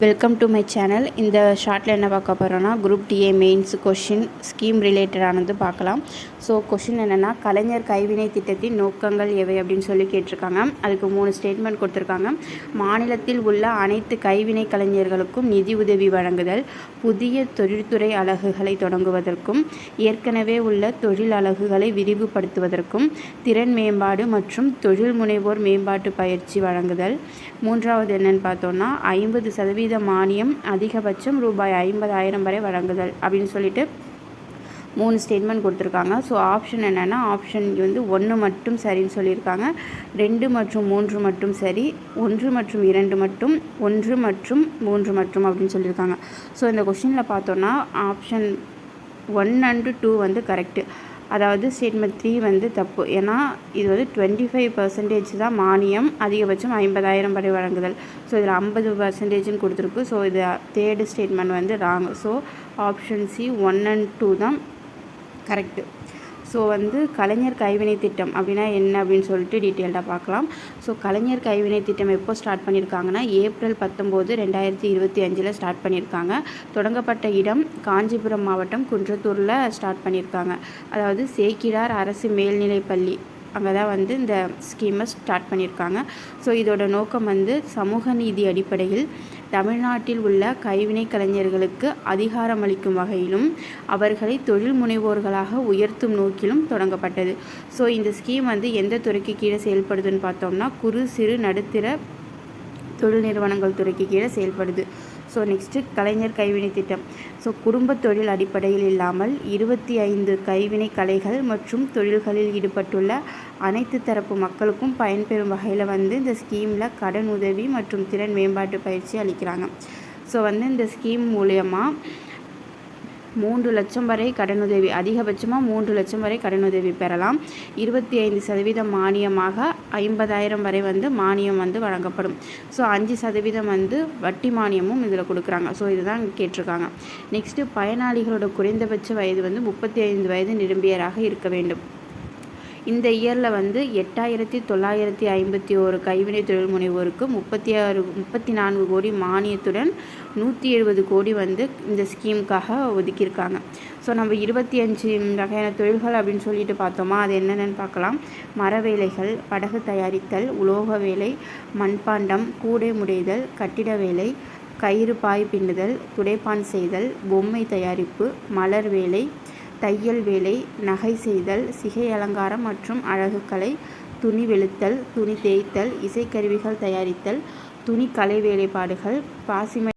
Welcome to my channel. இந்த ஷார்ட்டில் என்ன பார்க்க போகிறோன்னா குரூப் டிஏ மெயின்ஸ் கொஷின் ஸ்கீம் ரிலேட்டடானது பார்க்கலாம். ஸோ கொஷின் என்னென்னா, கலைஞர் கைவினை திட்டத்தின் நோக்கங்கள் எவை அப்படின்னு சொல்லி கேட்டிருக்காங்க. அதுக்கு 3 ஸ்டேட்மெண்ட் கொடுத்துருக்காங்க. மாநிலத்தில் உள்ள அனைத்து கைவினை கலைஞர்களுக்கும் நிதி உதவி வழங்குதல், புதிய தொழில்துறை அலகுகளை தொடங்குவதற்கும், ஏற்கனவே உள்ள தொழில் அலகுகளை விரிவுபடுத்துவதற்கும், திறன் மேம்பாடு மற்றும் தொழில் முனைவோர் மேம்பாட்டு பயிற்சி வழங்குதல். 3வது என்னென்னு பார்த்தோன்னா, 50% மானியம் அதிகபட்சம் ரூபாய் 50,000 வரை வழங்குதல் அப்படின்னு சொல்லிட்டு 3 ஸ்டேட்மெண்ட் கொடுத்துருக்காங்க. ஸோ ஆப்ஷன் என்னென்னா, ஆப்ஷன் வந்து 1 மட்டும் சரின்னு சொல்லியிருக்காங்க, 2 மற்றும் 3 மட்டும் சரி, 1 மற்றும் 2 மட்டும், 1 மற்றும் 3 மட்டும் அப்படின்னு சொல்லியிருக்காங்க. ஸோ இந்த கொஷினில் பார்த்தோன்னா ஆப்ஷன் 1 and 2 வந்து கரெக்டு. அதாவது ஸ்டேட்மெண்ட் 3 வந்து தப்பு. ஏன்னா இது வந்து 25% தான் மானியம், அதிகபட்சம் 50,000 வரை வழங்குதல். ஸோ இதில் 50%ன்னு கொடுத்துருக்கு. ஸோ இது 3rd ஸ்டேட்மெண்ட் வந்து wrong. So option C 1 and 2 தான் கரெக்டு. ஸோ வந்து கலைஞர் கைவினை திட்டம் அப்படின்னா என்ன அப்படின்னு சொல்லிட்டு டீட்டெயில்டாக பார்க்கலாம். ஸோ கலைஞர் கைவினை திட்டம் எப்போ ஸ்டார்ட் பண்ணியிருக்காங்கன்னா, ஏப்ரல் 19, 2025 ஸ்டார்ட் பண்ணியிருக்காங்க. தொடங்கப்பட்ட இடம் காஞ்சிபுரம் மாவட்டம் குன்றத்தூரில் ஸ்டார்ட் பண்ணியிருக்காங்க. அதாவது சேக்கிழார் அரசு மேல்நிலைப்பள்ளி அங்கே தான் வந்து இந்த ஸ்கீமை ஸ்டார்ட் பண்ணியிருக்காங்க. ஸோ இதோட நோக்கம் வந்து சமூக நீதி அடிப்படையில் தமிழ்நாட்டில் உள்ள கைவினை கலைஞர்களுக்கு அதிகாரமளிக்கும் வகையிலும் அவர்களை தொழில் முனைவோர்களாக உயர்த்தும் நோக்கிலும் தொடங்கப்பட்டது. ஸோ இந்த ஸ்கீம் வந்து எந்த துறைக்கு கீழே செயல்படுதுன்னு பார்த்தோம்னா, குறு சிறு நடுத்தர தொழில் நிறுவனங்கள் துறைக்கு கீழே செயல்படுது. ஸோ நெக்ஸ்ட்டு கலைஞர் கைவினை திட்டம். ஸோ குடும்ப தொழில் அடிப்படையில் இல்லாமல் 25 கைவினை கலைகள் மற்றும் தொழில்களில் ஈடுபட்டுள்ள அனைத்து தரப்பு மக்களுக்கும் பயன்பெறும் வகையில் வந்து இந்த ஸ்கீமில் கடன் உதவி மற்றும் திறன் மேம்பாட்டு பயிற்சி அளிக்கிறாங்க. ஸோ வந்து இந்த ஸ்கீம் மூலயமா 3 லட்சம் வரை கடனுதவி, அதிகபட்சமாக 3 லட்சம் வரை கடனுதவி பெறலாம். 25% மானியமாக 50,000 வரை வந்து மானியம் வந்து வழங்கப்படும். ஸோ 5% வந்து வட்டி மானியமும் இதில் கொடுக்குறாங்க. ஸோ இதுதான் கேட்டிருக்காங்க. நெக்ஸ்ட்டு பயனாளிகளோட குறைந்தபட்ச வயது வந்து 35 வயது நிரம்பியராக இருக்க வேண்டும். இந்த இயரில் வந்து 8,951 கைவினை தொழில் முனைவோருக்கு 34 கோடி மானியத்துடன் 170 கோடி வந்து இந்த ஸ்கீமுக்காக ஒதுக்கியிருக்காங்க. ஸோ நம்ம 25 வகையான தொழில்கள் அப்படின்னு சொல்லிட்டு பார்த்தோமா, அது என்னென்னு பார்க்கலாம். மர வேலைகள், படகு தயாரித்தல், உலோக வேலை, மண்பாண்டம், கூடை முடைதல், கட்டிட வேலை, கயிறு பாய் பின்னுதல், துடைப்பான் செய்தல், பொம்மை தயாரிப்பு, மலர் வேலை, தையல் வேலை, நகை செய்தல், சிகை அலங்காரம் மற்றும் அழகுக்கலை, துணி வெளுத்தல், துணி தேய்த்தல், இசைக்கருவிகள் தயாரித்தல், துணி கலை வேலைப்பாடுகள், பாசிமை